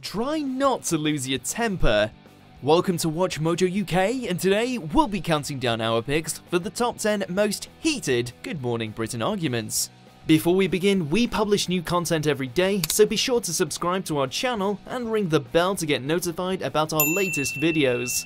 try not to lose your temper. Welcome to WatchMojo UK, and today we'll be counting down our picks for the top 10 most heated Good Morning Britain arguments. Before we begin, we publish new content every day, so be sure to subscribe to our channel and ring the bell to get notified about our latest videos.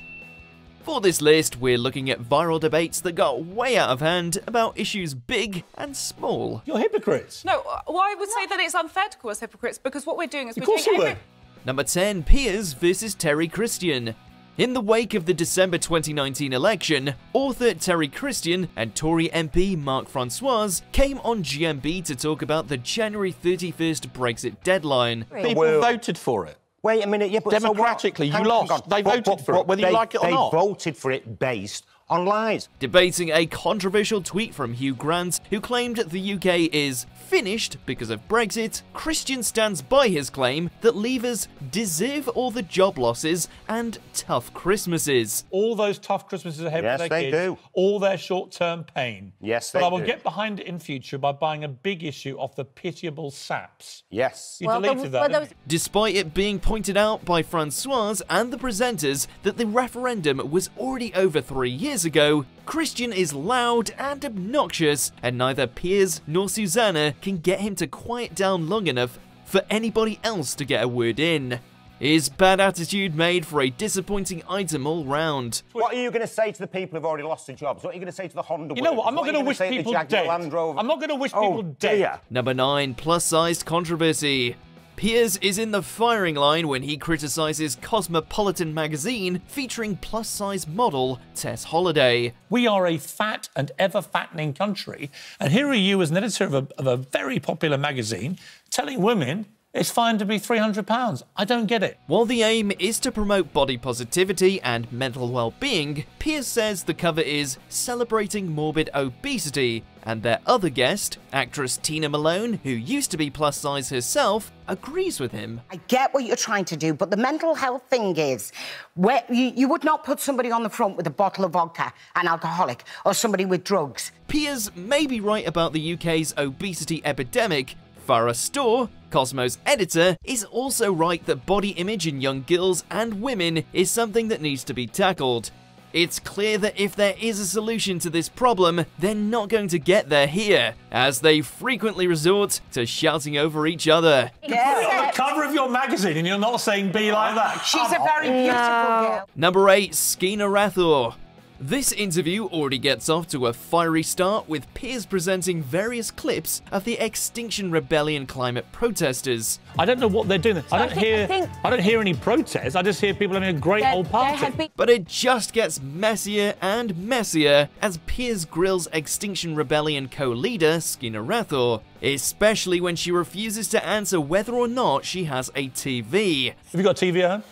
For this list, we're looking at viral debates that got way out of hand about issues big and small. You're hypocrites. No, well, I would say that it's unfair to call us hypocrites because what we're doing is Of course you were. Number 10, Piers versus Terry Christian. In the wake of the December 2019 election, author Terry Christian and Tory MP Mark Francois came on GMB to talk about the January 31st Brexit deadline. People voted for it. Wait a minute, yeah, but democratically, you lost. They voted for it, whether you like it or not. They voted for it based on lies. Debating a controversial tweet from Hugh Grant, who claimed the UK is finished because of Brexit, Christian stands by his claim that leavers deserve all the job losses and tough Christmases. All those tough Christmases ahead for their kids. Yes, they do. All their short-term pain. Yes, they do. But I will get behind it in future by buying a big issue off the pitiable saps. Yes. You deleted that, didn't you? Despite it being pointed out by Francois and the presenters that the referendum was already over 3 years ago, Christian is loud and obnoxious, and neither Piers nor Susanna can get him to quiet down long enough for anybody else to get a word in. His bad attitude made for a disappointing item all round. What are you going to say to the people who've already lost their jobs? What are you going to say to the Honda You know what? I'm not going to wish people dead. I'm not going to wish people dead. Number 9, plus-sized controversy. Piers is in the firing line when he criticises Cosmopolitan magazine featuring plus-size model Tess Holliday. We are a fat and ever-fattening country, and here are you as an editor of a very popular magazine telling women it's fine to be £300. I don't get it. While the aim is to promote body positivity and mental well-being, Piers says the cover is celebrating morbid obesity, and their other guest, actress Tina Malone, who used to be plus-size herself, agrees with him. I get what you're trying to do, but the mental health thing is, where you would not put somebody on the front with a bottle of vodka, an alcoholic, or somebody with drugs. Piers may be right about the UK's obesity epidemic. Farah Storr, Cosmo's editor, is also right that body image in young girls and women is something that needs to be tackled. It's clear that if there is a solution to this problem, they're not going to get there here, as they frequently resort to shouting over each other. You put it on the cover of your magazine and you're not saying be like that. She's a very beautiful girl. Number 8, Skeena Rathor. This interview already gets off to a fiery start, with Piers presenting various clips of the Extinction Rebellion climate protesters. I don't know what they're doing. I don't hear any protests. I just hear people having a great old party. But it just gets messier and messier as Piers grills Extinction Rebellion co-leader Skeena Rathor, especially when she refuses to answer whether or not she has a TV. Have you got a TV at home?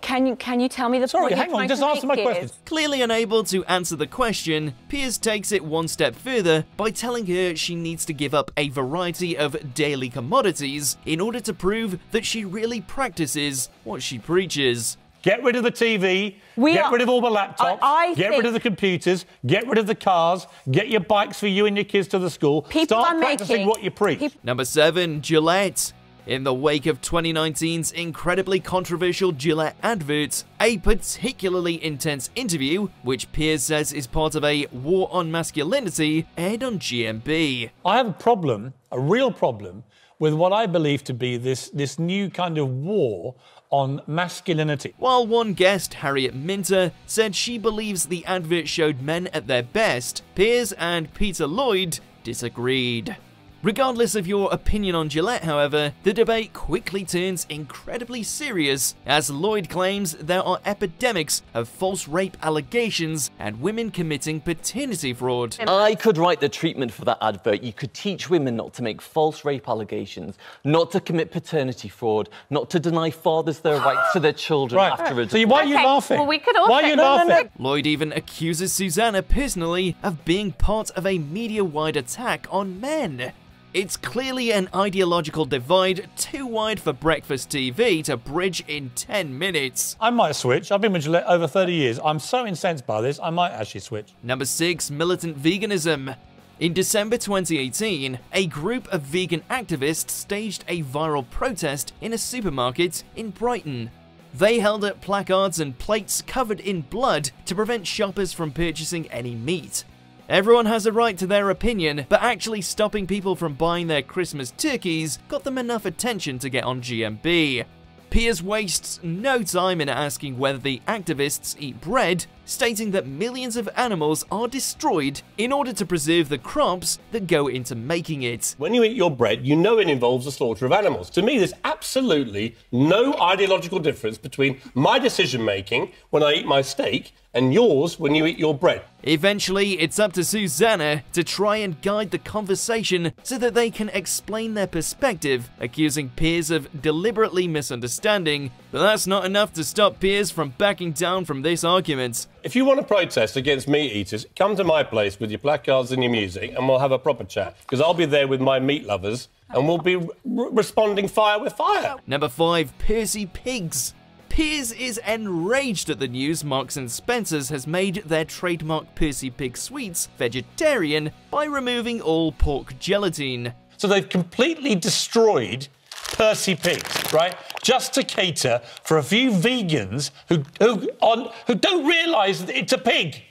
Can you tell me the Sorry, point hang on, just answer my question. Clearly unable to answer the question, Piers takes it one step further by telling her she needs to give up a variety of daily commodities in order to prove that she really practices what she preaches. Get rid of the TV, get rid of all the laptops, get rid of the computers, get rid of the cars, get your bikes for you and your kids to the school. Start practicing what you preach. Number 7, Gillette. In the wake of 2019's incredibly controversial Gillette advert, a particularly intense interview, which Piers says is part of a war on masculinity, aired on GMB. I have a problem, a real problem, with what I believe to be this new kind of war on masculinity. While one guest, Harriet Minter, said she believes the advert showed men at their best, Piers and Peter Lloyd disagreed. Regardless of your opinion on Gillette, however, the debate quickly turns incredibly serious as Lloyd claims there are epidemics of false rape allegations and women committing paternity fraud. I could write the treatment for that advert. You could teach women not to make false rape allegations, not to commit paternity fraud, not to deny fathers their rights to their children after a... So why are you laughing? Well, we could also... Why are you laughing? Lloyd even accuses Susanna personally of being part of a media-wide attack on men. It's clearly an ideological divide too wide for breakfast TV to bridge in 10 minutes. I might switch. I've been with Gillette over 30 years. I'm so incensed by this, I might actually switch. Number 6, militant veganism. In December 2018, a group of vegan activists staged a viral protest in a supermarket in Brighton. They held up placards and plates covered in blood to prevent shoppers from purchasing any meat. Everyone has a right to their opinion, but actually stopping people from buying their Christmas turkeys got them enough attention to get on GMB. Piers wastes no time in asking whether the activists eat bread, stating that millions of animals are destroyed in order to preserve the crops that go into making it. When you eat your bread, you know it involves the slaughter of animals. To me, there's absolutely no ideological difference between my decision-making when I eat my steak and yours when you eat your bread. Eventually, it's up to Susanna to try and guide the conversation so that they can explain their perspective, accusing Piers of deliberately misunderstanding, but that's not enough to stop Piers from backing down from this argument. If you want to protest against meat eaters, come to my place with your placards and your music and we'll have a proper chat, because I'll be there with my meat lovers and we'll be responding fire with fire. Number 5. Percy Pigs. Piers is enraged at the news Marks & Spencer's has made their trademark Percy Pig sweets vegetarian by removing all pork gelatine. So they've completely destroyed Percy Pigs, right? Just to cater for a few vegans who don't realise that it's a pig.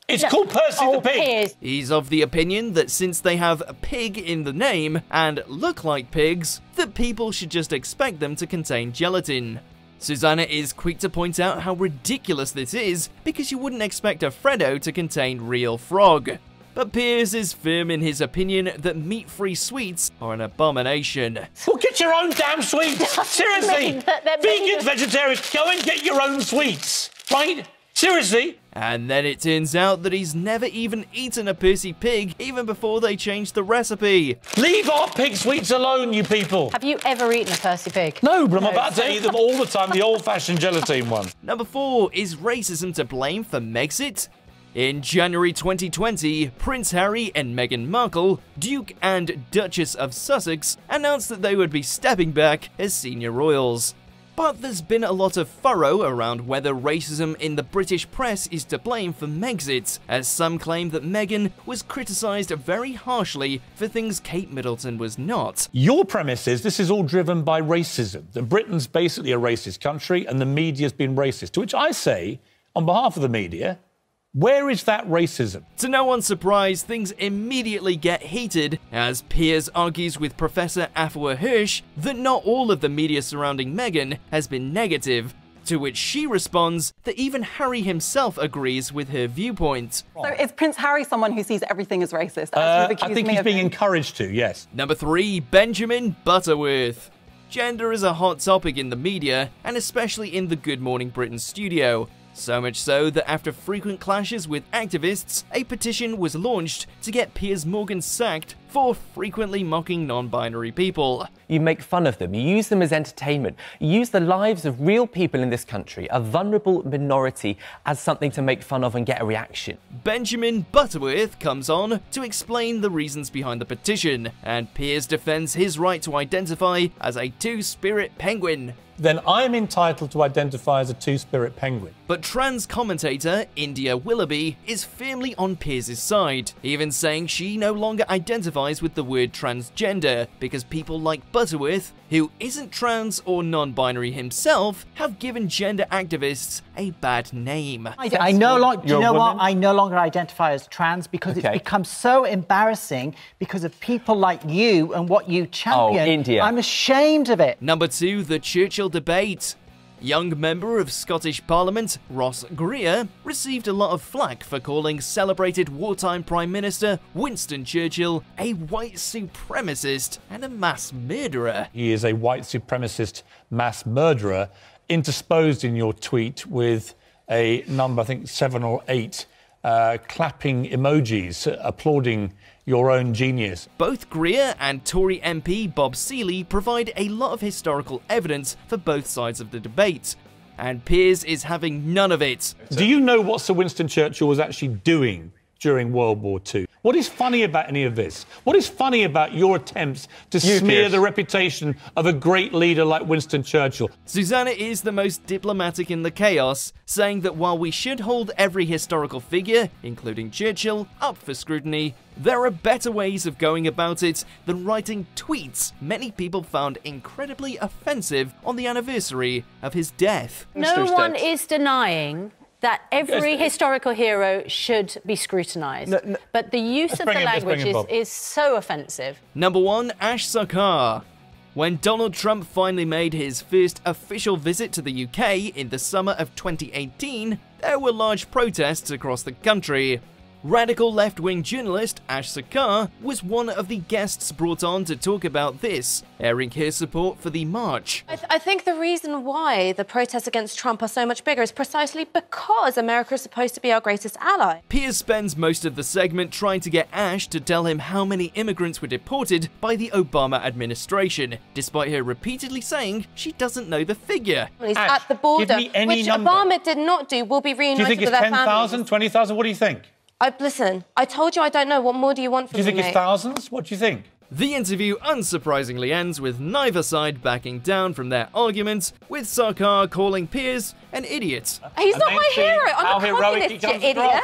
It's called Percy the Pig. Piers. He's of the opinion that since they have a pig in the name and look like pigs, that people should just expect them to contain gelatin. Susanna is quick to point out how ridiculous this is because you wouldn't expect a Freddo to contain real frog. But Piers is firm in his opinion that meat-free sweets are an abomination. Well, get your own damn sweets! Seriously! Vegans, vegetarians, go and get your own sweets, right? Seriously? And then it turns out that he's never even eaten a Percy Pig even before they changed the recipe. Leave our pig sweets alone, you people! Have you ever eaten a Percy Pig? No, but I'm about to eat them all the time, the old-fashioned gelatine one. Number 4. Is racism to blame for Megxit? In January 2020, Prince Harry and Meghan Markle, Duke and Duchess of Sussex, announced that they would be stepping back as senior royals. But there's been a lot of furrow around whether racism in the British press is to blame for Megxit, as some claim that Meghan was criticised very harshly for things Kate Middleton was not. Your premise is this is all driven by racism, that Britain's basically a racist country and the media's been racist, to which I say, on behalf of the media, where is that racism? To no one's surprise, things immediately get heated as Piers argues with Professor Afua Hirsch that not all of the media surrounding Meghan has been negative, to which she responds that even Harry himself agrees with her viewpoint. So is Prince Harry someone who sees everything as racist? I think he's being encouraged to, yes. Number 3. Benjamin Butterworth. Gender is a hot topic in the media, and especially in the Good Morning Britain studio. So much so that after frequent clashes with activists, a petition was launched to get Piers Morgan sacked for frequently mocking non-binary people. You make fun of them, you use them as entertainment, you use the lives of real people in this country, a vulnerable minority, as something to make fun of and get a reaction. Benjamin Butterworth comes on to explain the reasons behind the petition, and Piers defends his right to identify as a two-spirit penguin. Then I'm entitled to identify as a two-spirit penguin. But trans commentator India Willoughby is firmly on Piers' side, even saying she no longer identifies with the word transgender because people like Butterworth, who isn't trans or non-binary himself, have given gender activists a bad name. I no longer, do you know what? I no longer identify as trans because it's become so embarrassing because of people like you and what you champion. Oh, India. I'm ashamed of it. Number 2, the Churchill debate. Young member of Scottish Parliament, Ross Greer, received a lot of flack for calling celebrated wartime Prime Minister Winston Churchill a white supremacist and a mass murderer. He is a white supremacist mass murderer, intersposed in your tweet with a number, I think 7 or 8, clapping emojis applauding your own genius. Both Greer and Tory MP Bob Seeley provide a lot of historical evidence for both sides of the debate, and Piers is having none of it. Do you know what Sir Winston Churchill was actually doing during World War II. What is funny about any of this? What is funny about your attempts to smear Piers. the reputation of a great leader like Winston Churchill? Susanna is the most diplomatic in the chaos, saying that while we should hold every historical figure, including Churchill, up for scrutiny, there are better ways of going about it than writing tweets many people found incredibly offensive on the anniversary of his death. No one is denying that every historical hero should be scrutinised. But the use of the language is so offensive. Number 1, Ash Sakura. When Donald Trump finally made his first official visit to the UK in the summer of 2018, there were large protests across the country. Radical left-wing journalist Ash Sakura was one of the guests brought on to talk about this, airing her support for the march. I think the reason why the protests against Trump are so much bigger is precisely because America is supposed to be our greatest ally. Piers spends most of the segment trying to get Ash to tell him how many immigrants were deported by the Obama administration, despite her repeatedly saying she doesn't know the figure. Ash, at the border, give me any which number. Obama did not do, will be reunited with their families. Do you think it's 10,000, 20,000? What do you think? Listen, I told you I don't know. What more do you want from me, Do you think it's thousands? What do you think? The interview unsurprisingly ends with neither side backing down from their arguments, with Sakura calling Piers an idiot. He's not my hero. I'm a communist, you idiot.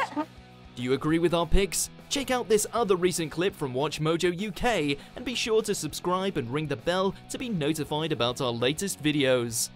Do you agree with our picks? Check out this other recent clip from WatchMojo UK and be sure to subscribe and ring the bell to be notified about our latest videos.